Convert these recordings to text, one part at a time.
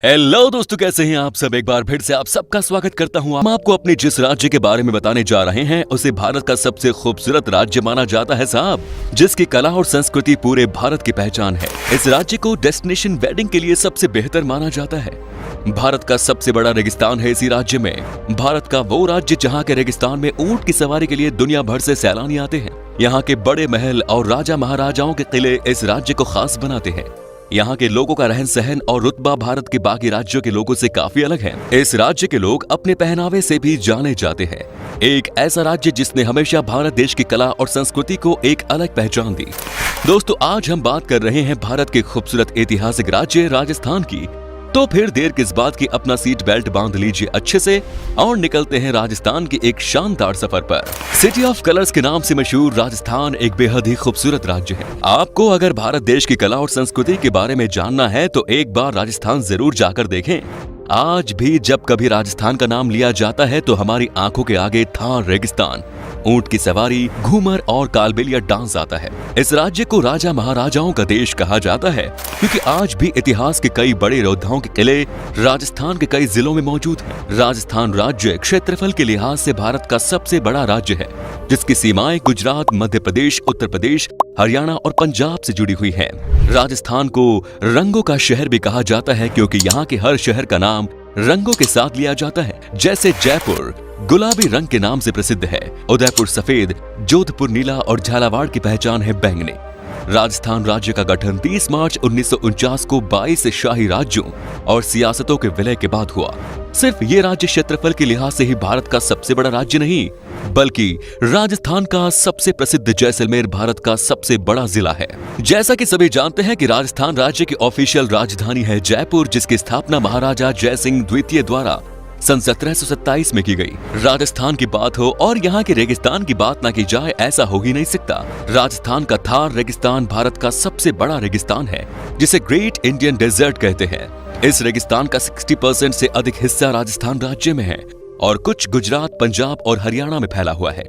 Hello दोस्तों, कैसे हैं आप सब। एक बार फिर से आप सबका स्वागत करता हूं। हम आपको अपने जिस राज्य के बारे में बताने जा रहे हैं उसे भारत का सबसे खूबसूरत राज्य माना जाता है साहब, जिसकी कला और संस्कृति पूरे भारत की पहचान है। इस राज्य को डेस्टिनेशन वेडिंग के लिए सबसे बेहतर माना जाता है। भारत का सबसे बड़ा रेगिस्तान है इसी राज्य में। भारत का वो राज्य जहाँ के रेगिस्तान में ऊंट की सवारी के लिए दुनिया भर से सैलानी आते हैं। यहाँ के बड़े महल और राजा महाराजाओं के किले इस राज्य को खास बनाते हैं। यहाँ के लोगों का रहन सहन और रुतबा भारत के बाकी राज्यों के लोगों से काफी अलग है। इस राज्य के लोग अपने पहनावे से भी जाने जाते हैं। एक ऐसा राज्य जिसने हमेशा भारत देश की कला और संस्कृति को एक अलग पहचान दी। दोस्तों, आज हम बात कर रहे हैं भारत के खूबसूरत ऐतिहासिक राज्य राजस्थान की। तो फिर देर किस बात की, अपना सीट बेल्ट बांध लीजिए अच्छे से और निकलते हैं राजस्थान के एक शानदार सफर पर। सिटी ऑफ कलर्स के नाम से मशहूर राजस्थान एक बेहद ही खूबसूरत राज्य है। आपको अगर भारत देश की कला और संस्कृति के बारे में जानना है तो एक बार राजस्थान जरूर जाकर देखें। आज भी जब कभी राजस्थान का नाम लिया जाता है तो हमारी आंखों के आगे थार रेगिस्तान, ऊंट की सवारी, घूमर और कालबेलिया डांस आता है। इस राज्य को राजा महाराजाओं का देश कहा जाता है क्योंकि आज भी इतिहास के कई बड़े योद्धाओं के किले राजस्थान के कई जिलों में मौजूद हैं। राजस्थान राज्य क्षेत्रफल के लिहाज से भारत का सबसे बड़ा राज्य है, जिसकी सीमाएं गुजरात, मध्य प्रदेश, उत्तर प्रदेश, हरियाणा और पंजाब से जुड़ी हुई हैं। राजस्थान को रंगों का शहर भी कहा जाता है क्योंकि यहाँ के हर शहर का नाम रंगों के साथ लिया जाता है। जैसे जयपुर गुलाबी रंग के नाम से प्रसिद्ध है, उदयपुर सफेद, जोधपुर नीला और झालावाड़ की पहचान है बैंगनी। राजस्थान राज्य का गठन 30 मार्च 1949 को 22 शाही राज्यों और सियासतों के विलय के बाद हुआ। सिर्फ ये राज्य क्षेत्रफल के लिहाज से ही भारत का सबसे बड़ा राज्य नहीं, बल्कि राजस्थान का सबसे प्रसिद्ध जैसलमेर भारत का सबसे बड़ा जिला है। जैसा कि सभी जानते हैं कि राजस्थान राज्य की ऑफिशियल राजधानी है जयपुर, जिसकी स्थापना महाराजा जयसिंह द्वितीय द्वारा सन 1727 में की गई। राजस्थान की बात हो और यहाँ के रेगिस्तान की बात ना की जाए, ऐसा हो ही नहीं सकता। राजस्थान का थार रेगिस्तान भारत का सबसे बड़ा रेगिस्तान है, जिसे ग्रेट इंडियन डेजर्ट कहते हैं। इस रेगिस्तान का 60% से अधिक हिस्सा राजस्थान राज्य में है और कुछ गुजरात, पंजाब और हरियाणा में फैला हुआ है।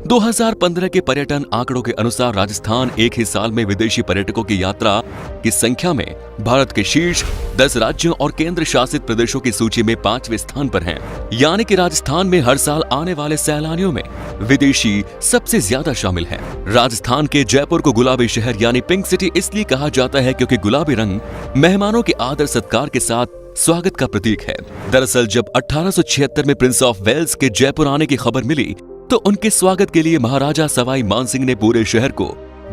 2015 के पर्यटन आंकड़ों के अनुसार राजस्थान एक ही साल में विदेशी पर्यटकों की यात्रा की संख्या में भारत के शीर्ष 10 राज्यों और केंद्र शासित प्रदेशों की सूची में 5वें स्थान पर है। यानी कि राजस्थान में हर साल आने वाले सैलानियों में विदेशी सबसे ज्यादा शामिल हैं। राजस्थान के जयपुर को गुलाबी शहर यानी पिंक सिटी इसलिए कहा जाता है क्योंकि गुलाबी रंग मेहमानों के आदर सत्कार के साथ स्वागत का प्रतीक है। दरअसल जब 1876 में प्रिंस ऑफ वेल्स के जयपुर आने की खबर मिली तो उनके स्वागत के लिए महाराजा सवाई मानसिंह ने पूरे शहर को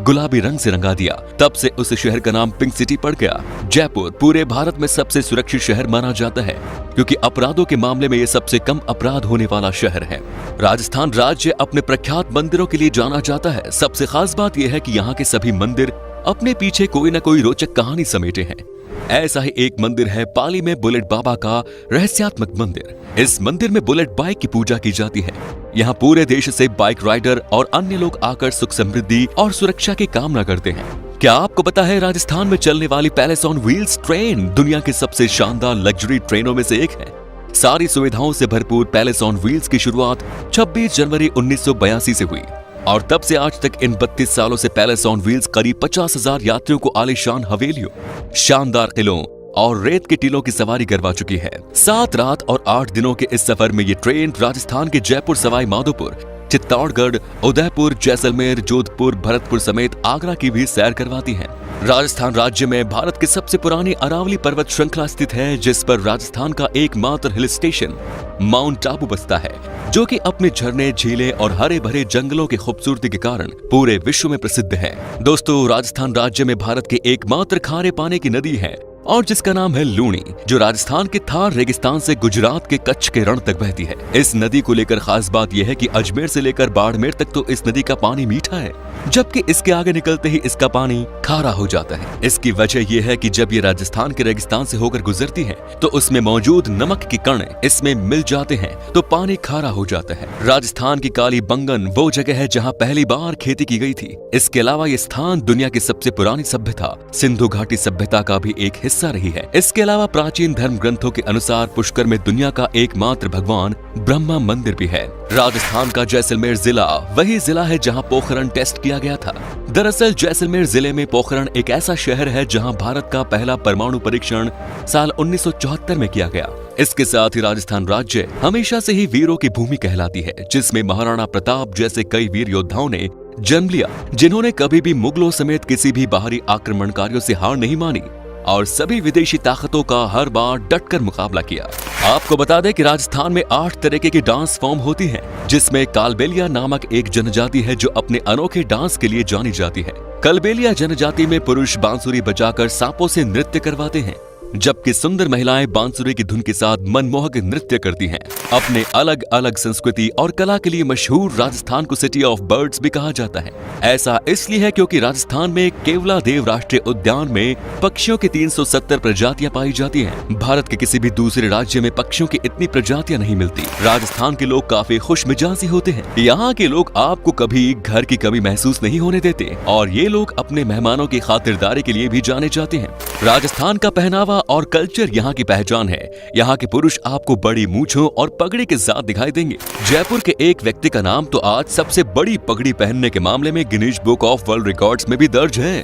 गुलाबी रंग से रंगा दिया। तब से उस शहर का नाम पिंक सिटी पड़ गया। जयपुर पूरे भारत में सबसे सुरक्षित शहर माना जाता है क्योंकि अपराधों के मामले में ये सबसे कम अपराध होने वाला शहर है। राजस्थान राज्य अपने प्रख्यात मंदिरों के लिए जाना जाता है। सबसे खास बात यह है कि यहाँ के सभी मंदिर अपने पीछे कोई न कोई रोचक कहानी समेटे हैं। ऐसा ही एक मंदिर है पाली में बुलेट बाबा का रहस्यात्मक मंदिर। इस मंदिर में बुलेट बाइक की पूजा की जाती है। यहाँ पूरे देश से बाइक राइडर और अन्य लोग आकर सुख समृद्धि और सुरक्षा की कामना करते हैं। क्या आपको पता है राजस्थान में चलने वाली पैलेस ऑन व्हील्स ट्रेन दुनिया की सबसे शानदार लग्जरी ट्रेनों में से एक है। सारी सुविधाओं से भरपूर पैलेस ऑन व्हील्स की शुरुआत 26 जनवरी 1982 से हुई और तब से आज तक इन 32 सालों से पैलेस ऑन व्हील्स करीब 50,000 यात्रियों को आलीशान हवेलियों, शानदार किलों और रेत के टीलों की सवारी करवा चुकी है। 7 रात और 8 दिनों के इस सफर में ये ट्रेन राजस्थान के जयपुर, सवाई माधोपुर, चित्तौड़गढ़, उदयपुर, जैसलमेर, जोधपुर, भरतपुर समेत आगरा की भी सैर करवाती है। राजस्थान राज्य में भारत की सबसे पुरानी अरावली पर्वत श्रृंखला स्थित है, जिस पर राजस्थान का एकमात्र हिल स्टेशन माउंट आबू बसता है, जो कि अपने झरने, झीलें और हरे भरे जंगलों की खूबसूरती के कारण पूरे विश्व में प्रसिद्ध है। दोस्तों, राजस्थान राज्य में भारत के एकमात्र खारे पानी की नदी है और जिसका नाम है लूणी, जो राजस्थान के थार रेगिस्तान से गुजरात के कच्छ के रण तक बहती है। इस नदी को लेकर खास बात यह है कि अजमेर से लेकर बाड़मेर तक तो इस नदी का पानी मीठा है, जबकि इसके आगे निकलते ही इसका पानी खारा हो जाता है। इसकी वजह यह है कि जब ये राजस्थान के रेगिस्तान से होकर गुजरती है तो उसमें मौजूद नमक के कण इसमें मिल जाते हैं तो पानी खारा हो जाता है। राजस्थान की काली बंगन वो जगह है जहाँ पहली बार खेती की गई थी। इसके अलावा ये स्थान दुनिया की सबसे पुरानी सभ्यता सिंधु घाटी सभ्यता का भी एक हिस्सा रही है। इसके अलावा प्राचीन धर्म ग्रंथों के अनुसार पुष्कर में दुनिया का एकमात्र भगवान ब्रह्मा मंदिर भी है। राजस्थान का जैसलमेर जिला वही जिला है जहां पोखरण टेस्ट किया किया गया था। दरअसल जैसलमेर जिले में पोखरण एक ऐसा शहर है जहां भारत का पहला परमाणु परीक्षण साल 1974 में किया गया। इसके साथ ही राजस्थान राज्य हमेशा से ही वीरों की भूमि कहलाती है, जिसमें महाराणा प्रताप जैसे कई वीर योद्धाओं ने जन्म लिया, जिन्होंने कभी भी मुगलों समेत किसी भी बाहरी आक्रमणकारियों से हार नहीं मानी और सभी विदेशी ताकतों का हर बार डटकर मुकाबला किया। आपको बता दें कि राजस्थान में 8 तरीके की डांस फॉर्म होती हैं, जिसमें कालबेलिया नामक एक जनजाति है जो अपने अनोखे डांस के लिए जानी जाती है। कालबेलिया जनजाति में पुरुष बांसुरी बजाकर सांपों से नृत्य करवाते हैं, जबकि सुंदर महिलाएं बांसुरी की धुन के साथ मनमोहक नृत्य करती हैं। अपने अलग अलग संस्कृति और कला के लिए मशहूर राजस्थान को सिटी ऑफ बर्ड्स भी कहा जाता है। ऐसा इसलिए है क्योंकि राजस्थान में केवलादेव राष्ट्रीय उद्यान में पक्षियों की 370 प्रजातियां पाई जाती हैं। भारत के किसी भी दूसरे राज्य में पक्षियों की इतनी प्रजातियां नहीं मिलती। राजस्थान के लोग काफी खुशमिजाजी होते हैं। यहाँ के लोग आपको कभी घर की कमी महसूस नहीं होने देते और ये लोग अपने मेहमानों की खातिरदारी के लिए भी जाने जाते हैं। राजस्थान का पहनावा और कल्चर यहाँ की पहचान है। यहाँ के पुरुष आपको बड़ी मूंछों और पगड़ी के साथ दिखाई देंगे। जयपुर के एक व्यक्ति का नाम तो आज सबसे बड़ी पगड़ी पहनने के मामले में Guinness book of world records में भी दर्ज है।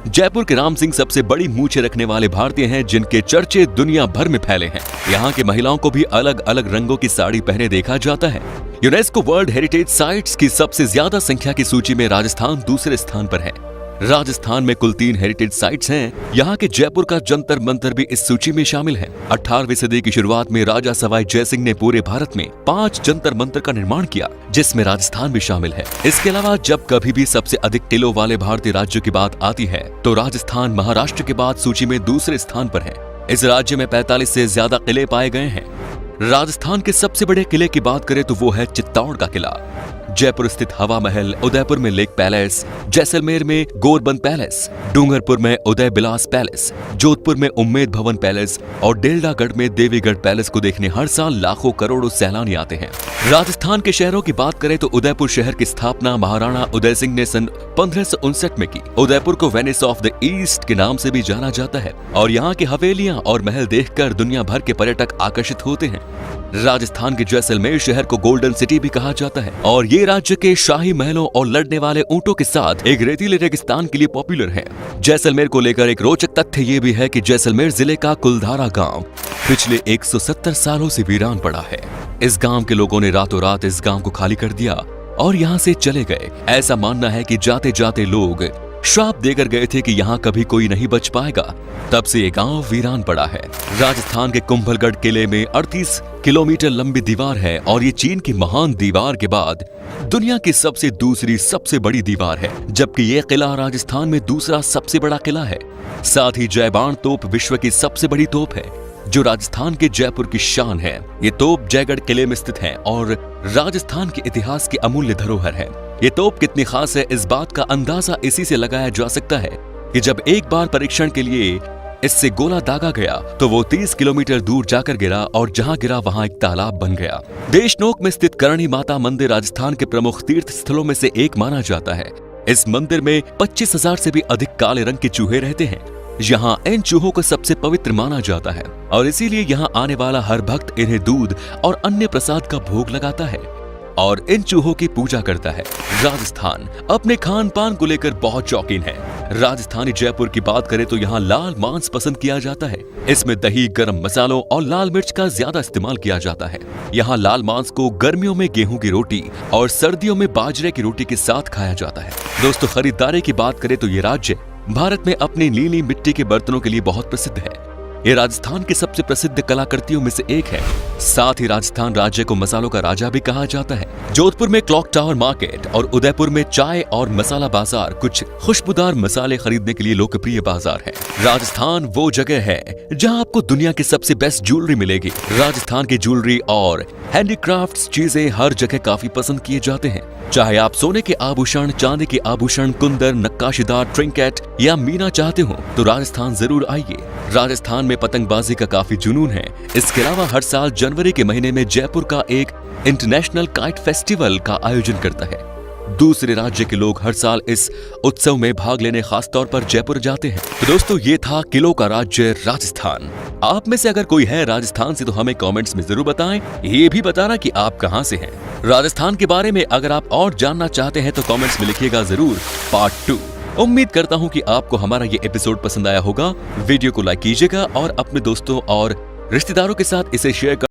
जयपुर के राम सिंह सबसे बड़ी मूंछें रखने वाले भारतीय हैं, जिनके चर्चे दुनिया भर में फैले हैं। यहाँ के महिलाओं को भी अलग अलग रंगों की साड़ी पहने देखा जाता है। यूनेस्को वर्ल्ड हेरिटेज साइट्स की सबसे ज्यादा संख्या की सूची में राजस्थान दूसरे स्थान पर है। राजस्थान में कुल 3 हेरिटेज साइट्स हैं। यहाँ के जयपुर का जंतर मंतर भी इस सूची में शामिल है। 18वीं सदी की शुरुआत में राजा सवाई जय सिंह ने पूरे भारत में 5 जंतर मंतर का निर्माण किया, जिसमें राजस्थान भी शामिल है। इसके अलावा जब कभी भी सबसे अधिक किलों वाले भारतीय राज्यों की बात आती है तो राजस्थान महाराष्ट्र के बाद सूची में दूसरे स्थान पर है। इस राज्य में 45 से ज्यादा किले पाए गए हैं। राजस्थान के सबसे बड़े किले की बात करें तो वो है चित्तौड़ का किला। जयपुर स्थित हवा महल, उदयपुर में लेक पैलेस, जैसलमेर में गोरबंद पैलेस, डूंगरपुर में उदय बिलास पैलेस, जोधपुर में उम्मेद भवन पैलेस और डेल्डागढ़ में देवीगढ़ पैलेस को देखने हर साल लाखों करोड़ों सैलानी आते हैं। राजस्थान के शहरों की बात करें तो उदयपुर शहर की स्थापना महाराणा उदय सिंह ने सन 1559 में की। उदयपुर को वेनिस ऑफ द ईस्ट के नाम से भी जाना जाता है और यहाँ की हवेलियां और महल देखकर दुनिया भर के पर्यटक आकर्षित होते हैं। राजस्थान के जैसलमेर शहर को गोल्डन सिटी भी कहा जाता है और ये राज्य के शाही महलों और लड़ने वाले ऊंटों के साथ एक रेतीले रेगिस्तान के लिए पॉपुलर है। जैसलमेर को लेकर एक रोचक तथ्य ये भी है कि जैसलमेर जिले का कुलधारा गांव पिछले 170 सालों से वीरान पड़ा है। इस गांव के लोगों ने रातों रात इस गांव को खाली कर दिया और यहाँ से चले गए। ऐसा मानना है कि जाते जाते लोग श्राप देकर गए थे कि यहाँ कभी कोई नहीं बच पाएगा। तब से ये गांव वीरान पड़ा है। राजस्थान के कुंभलगढ़ किले में 38 किलोमीटर लंबी दीवार है और ये चीन की महान दीवार के बाद दुनिया की सबसे बड़ी दीवार है, जबकि ये किला राजस्थान में दूसरा सबसे बड़ा किला है। साथ ही जयबाण तोप विश्व की सबसे बड़ी तोप है, जो राजस्थान के जयपुर की शान है। ये तोप जयगढ़ किले में स्थित है और राजस्थान के इतिहास की अमूल्य धरोहर है। ये तोप कितनी खास है, इस बात का अंदाजा इसी से लगाया जा सकता है कि जब एक बार परीक्षण के लिए इससे गोला दागा गया तो वो 30 किलोमीटर दूर जाकर गिरा और जहां गिरा वहां एक तालाब बन गया। देशनोक में स्थित करणी माता मंदिर राजस्थान के प्रमुख तीर्थ स्थलों में से एक माना जाता है। इस मंदिर में 25,000 से भी अधिक काले रंग के चूहे रहते हैं। यहाँ इन चूहों को सबसे पवित्र माना जाता है और इसीलिए यहाँ आने वाला हर भक्त इन्हें दूध और अन्य प्रसाद का भोग लगाता है और इन चूहों की पूजा करता है। राजस्थान अपने खान पान को लेकर बहुत शौकीन है। राजस्थानी जयपुर की बात करें तो यहाँ लाल मांस पसंद किया जाता है। इसमें दही, गरम मसालों और लाल मिर्च का ज्यादा इस्तेमाल किया जाता है। यहाँ लाल मांस को गर्मियों में गेहूं की रोटी और सर्दियों में बाजरे की रोटी के साथ खाया जाता है। दोस्तों, खरीदारी की बात करें तो ये राज्य भारत में अपनी नीली मिट्टी के बर्तनों के लिए बहुत प्रसिद्ध है। ये राजस्थान की सबसे प्रसिद्ध कलाकृतियों में से एक है। साथ ही राजस्थान राज्य को मसालों का राजा भी कहा जाता है। जोधपुर में क्लॉक टावर मार्केट और उदयपुर में चाय और मसाला बाजार कुछ खुशबूदार मसाले खरीदने के लिए लोकप्रिय बाजार है। राजस्थान वो जगह है जहां आपको दुनिया की सबसे बेस्ट ज्वेलरी मिलेगी। राजस्थान की ज्वेलरी और हैंडीक्राफ्ट्स चीजें हर जगह काफी पसंद किए जाते हैं। चाहे आप सोने के आभूषण, चांदी के आभूषण, कुंदन, नक्काशीदार ट्रिंकेट या मीना चाहते हो तो राजस्थान जरूर आइए। राजस्थान में पतंगबाजी का काफी जुनून है। इसके अलावा हर साल जनवरी के महीने में जयपुर का एक इंटरनेशनल काइट फेस्टिवल का आयोजन करता है। दूसरे राज्य के लोग हर साल इस उत्सव में भाग लेने खास तौर पर जयपुर जाते हैं। तो दोस्तों, ये था किलों का राज्य राजस्थान। आप में से अगर कोई है राजस्थान से तो हमें कमेंट्स में जरूर बताएं। ये भी बताना कि आप कहां से हैं। राजस्थान के बारे में अगर आप और जानना चाहते हैं तो कमेंट्स में लिखिएगा जरूर पार्ट 2। उम्मीद करता हूं कि आपको हमारा ये एपिसोड पसंद आया होगा। वीडियो को लाइक कीजिएगा और अपने दोस्तों और रिश्तेदारों के साथ इसे शेयर